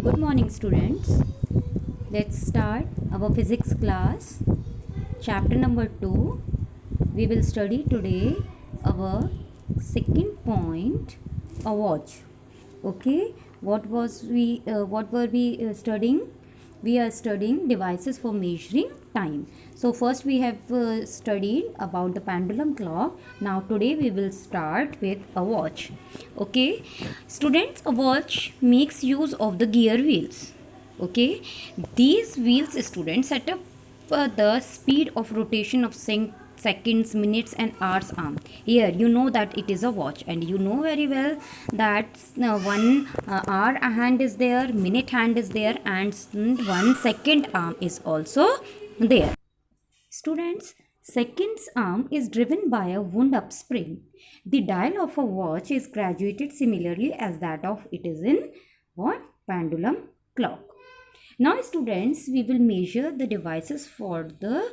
Good morning, students. Let's start our physics class. Chapter number 2. We will study today our second point, a watch. Okay, what were we studying? We are studying devices for measuring time. So first we have studied about the pendulum clock. Now today we will start with a watch. Okay, students, a watch makes use of the gear wheels. Okay, these wheels, students, set up the speed of rotation of seconds, minutes and hours arm. Here you know that it is a watch, and you know very well that one hour hand is there, minute hand is there, and 1 second arm is also there. Students, seconds arm is driven by a wound up spring. The dial of a watch is graduated similarly as that of it is in what? Pendulum clock. Now students, we will measure the devices for the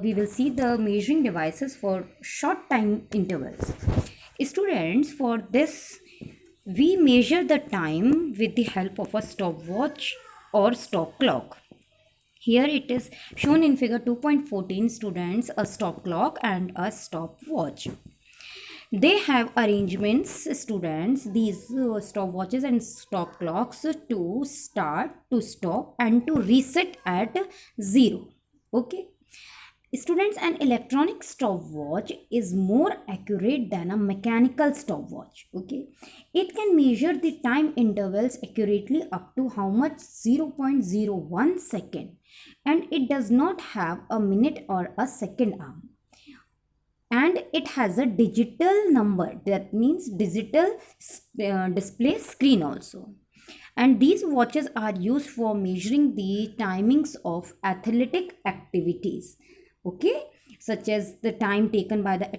we will see the measuring devices for short time intervals. Students, for this we measure the time with the help of a stopwatch or stop clock. Here it is shown in figure 2.14, students, a stop clock and a stopwatch. They have arrangements, students, these stopwatches and stop clocks, to start, to stop and to reset at 0. Okay, students, an electronic stopwatch is more accurate than a mechanical stopwatch. Okay, it can measure the time intervals accurately up to how much? 0.01 second, and it does not have a minute or a second arm, and it has a digital number, that means digital display screen also. And these watches are used for measuring the timings of athletic activities, okay, such as the time taken by the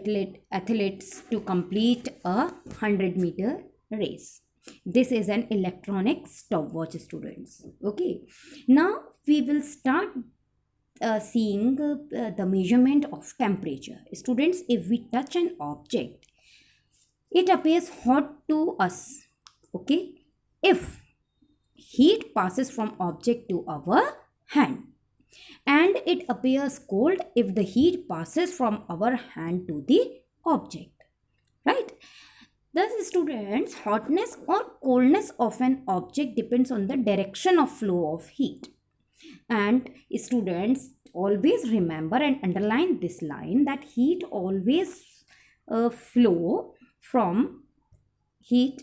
athletes to complete a 100-meter race. This is an electronic stopwatch, students. Okay, now we will start seeing the measurement of temperature. Students, if we touch an object, it appears hot to us. Okay, if heat passes from object to our hand, and it appears cold if the heat passes from our hand to the object, right? Thus, students, hotness or coldness of an object depends on the direction of flow of heat. And students, always remember and underline this line, that heat always flow from heat,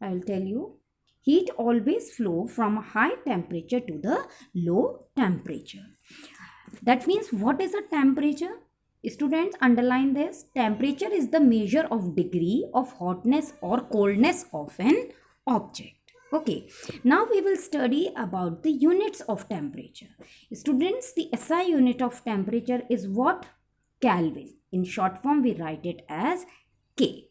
I'll tell you, heat always flow from a high temperature to the low temperature. That means, what is a temperature? Students, underline this. Temperature is the measure of degree of hotness or coldness of an object. Okay, now we will study about the units of temperature. Students, the SI unit of temperature is what? Kelvin. In short form, we write it as K.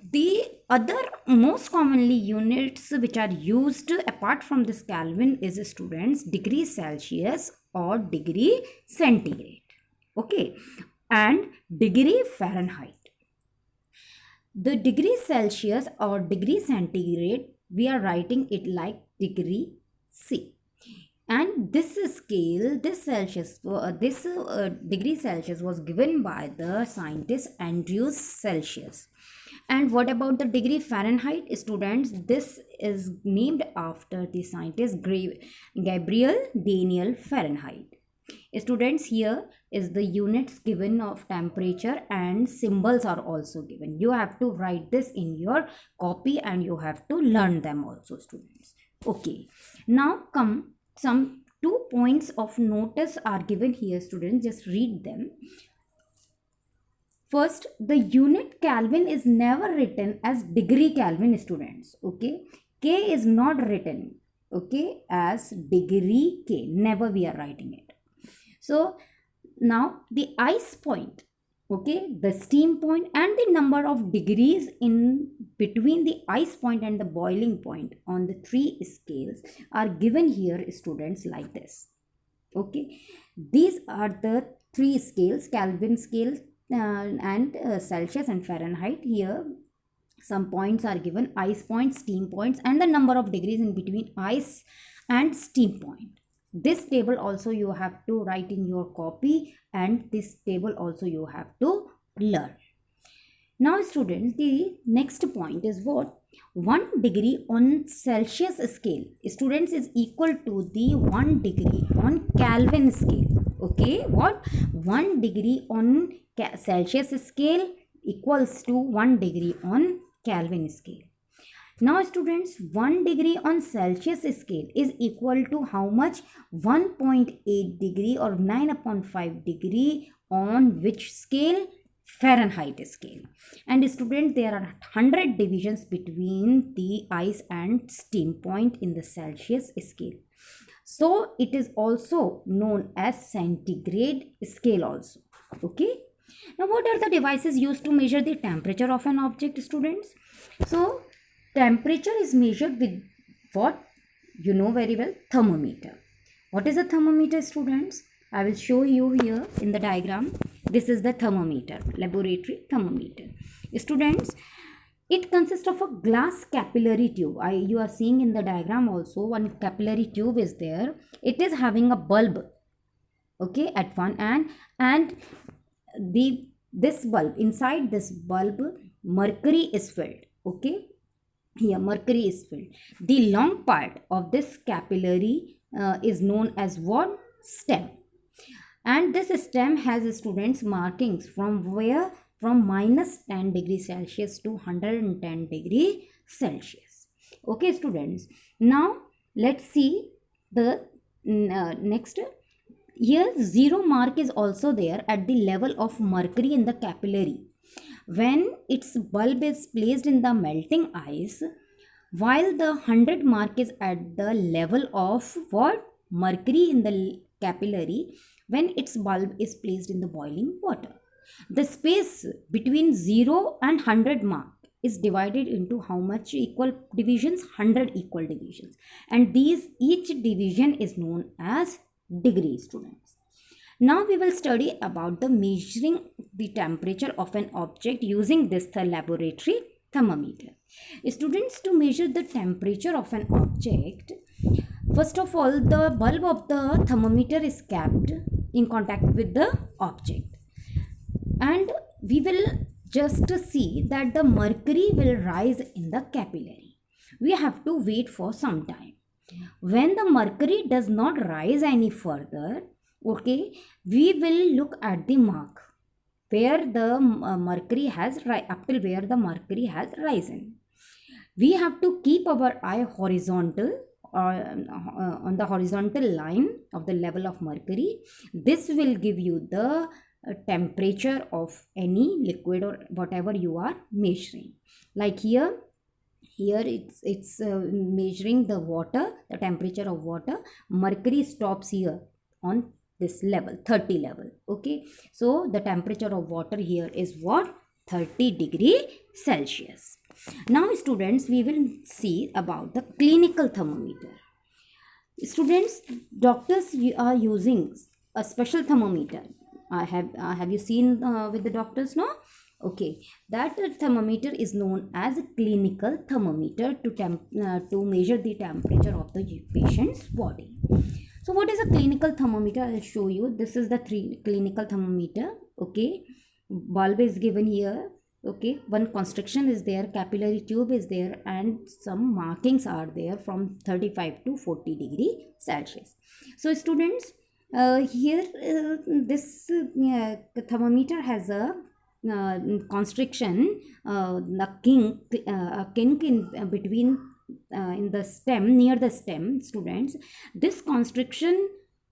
The other most commonly units which are used apart from this Kelvin is, students, degree Celsius or degree centigrade. Okay, and degree Fahrenheit. The degree Celsius or degree centigrade, we are writing it like degree C. And this scale, this Celsius, degree Celsius was given by the scientist Andrew Celsius. And what about the degree Fahrenheit, students? This is named after the scientist Gabriel Daniel Fahrenheit. Students, here is the units given of temperature, and symbols are also given. You have to write this in your copy and you have to learn them also, students. Okay, now come some 2 points of notice are given here, students. Just read them. First, the unit Kelvin is never written as degree Kelvin, students. Okay, K is not written, okay, as degree K. Never we are writing it. So now the ice point, okay, the steam point, and the number of degrees in between the ice point and the boiling point on the 3 scales are given here, students, like this. Okay, these are the 3 scales: Kelvin scale and Celsius and Fahrenheit. Here some points are given: ice points, steam points, and the number of degrees in between ice and steam point. This table also you have to write in your copy, and this table also you have to learn. Now students, the next point is what? 1 degree on Celsius scale, students, is equal to the 1 degree on Kelvin scale. Okay, what? 1 degree on Celsius scale equals to 1 degree on Kelvin scale. Now students, 1 degree on Celsius scale is equal to how much? 1.8 degree or 9/5 degree on which scale? Fahrenheit scale. And student, there are 100 divisions between the ice and steam point in the Celsius scale. So it is also known as centigrade scale also. Okay. Now what are the devices used to measure the temperature of an object, students? So temperature is measured with what? You know very well, thermometer. What is a thermometer, students? I will show you here in the diagram. This is the thermometer, laboratory thermometer. Students, it consists of a glass capillary tube. You are seeing in the diagram also, one capillary tube is there. It is having a bulb, okay, at one end, and this bulb, inside this bulb, mercury is filled. Okay, here mercury is filled. The long part of this capillary is known as what? Stem. And this stem has, students, markings from where? From -10 degrees Celsius to 110 degrees Celsius. Okay, students. Now let's see the next. Here 0 mark is also there at the level of mercury in the capillary. When its bulb is placed in the melting ice, while the 100 mark is at the level of what? Mercury in the capillary when its bulb is placed in the boiling water. The space between 0 and 100 mark is divided into how much equal divisions? 100 equal divisions. And each division is known as degree, students. Now we will study about the measuring the temperature of an object using this laboratory thermometer. Students, to measure the temperature of an object, first of all, the bulb of the thermometer is kept in contact with the object. And we will just see that the mercury will rise in the capillary. We have to wait for some time. When the mercury does not rise any further, okay, we will look at the mark where the mercury has, up till where the mercury has risen. We have to keep our eye horizontal on the horizontal line of the level of mercury. This will give you the temperature of any liquid or whatever you are measuring. Like here it's measuring the water, the temperature of water. Mercury stops here on this level, 30 level. Okay, so the temperature of water here is what? 30 degrees Celsius. Now students, we will see about the clinical thermometer. Students, doctors are using a special thermometer. Have you seen with the doctors now? Okay, that thermometer is known as a clinical thermometer to measure the temperature of the patient's body. So what is a clinical thermometer? I'll show you. This is the clinical thermometer. Okay, bulb is given here. Okay, one construction is there, capillary tube is there, and some markings are there from 35 to 40 degrees Celsius. So students, here this thermometer has a constriction, a kink in between in the stem, near the stem, students. This constriction,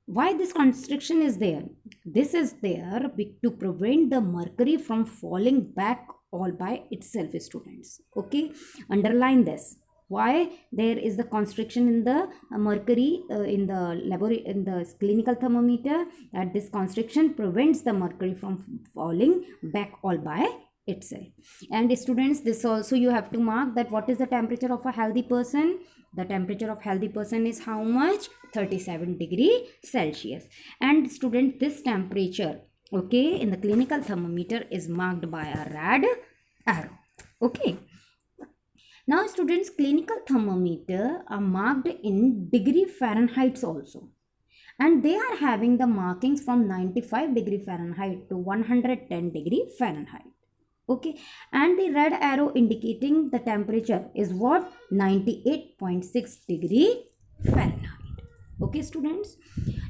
why this constriction is there? This is there to prevent the mercury from falling back all by itself, students. Okay, underline this. Why there is the constriction in the mercury in the clinical thermometer? That this constriction prevents the mercury from falling back all by itself. And students, this also you have to mark that what is the temperature of a healthy person. The temperature of healthy person is how much? 37 degrees Celsius. And student, this temperature, okay, in the clinical thermometer is marked by a red arrow. Okay, Now students, clinical thermometer are marked in degree Fahrenheit also, and they are having the markings from 95 degree Fahrenheit to 110 degree Fahrenheit. Okay, and the red arrow indicating the temperature is what? 98.6 degree Fahrenheit. Okay students,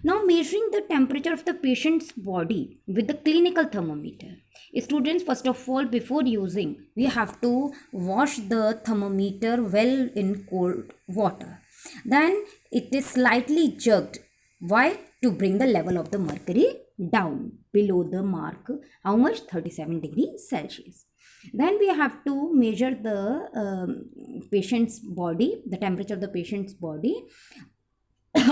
now measuring the temperature of the patient's body with the clinical thermometer. Students, first of all, before using, we have to wash the thermometer well in cold water. Then it is slightly jerked. Why? To bring the level of the mercury down below the mark. How much? 37 degrees Celsius. Then we have to measure the patient's body, the temperature of the patient's body.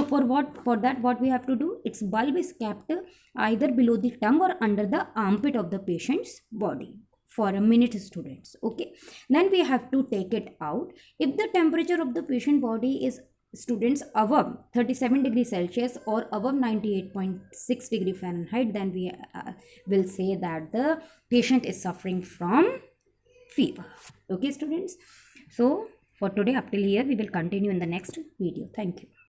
For that, what we have to do, its bulb is kept either below the tongue or under the armpit of the patient's body for a minute, students. Okay, then we have to take it out. If the temperature of the patient body is, students, above 37 degrees Celsius or above 98.6 degree Fahrenheit, then we will say that the patient is suffering from fever. Okay students, so for today up till here, we will continue in the next video. Thank you.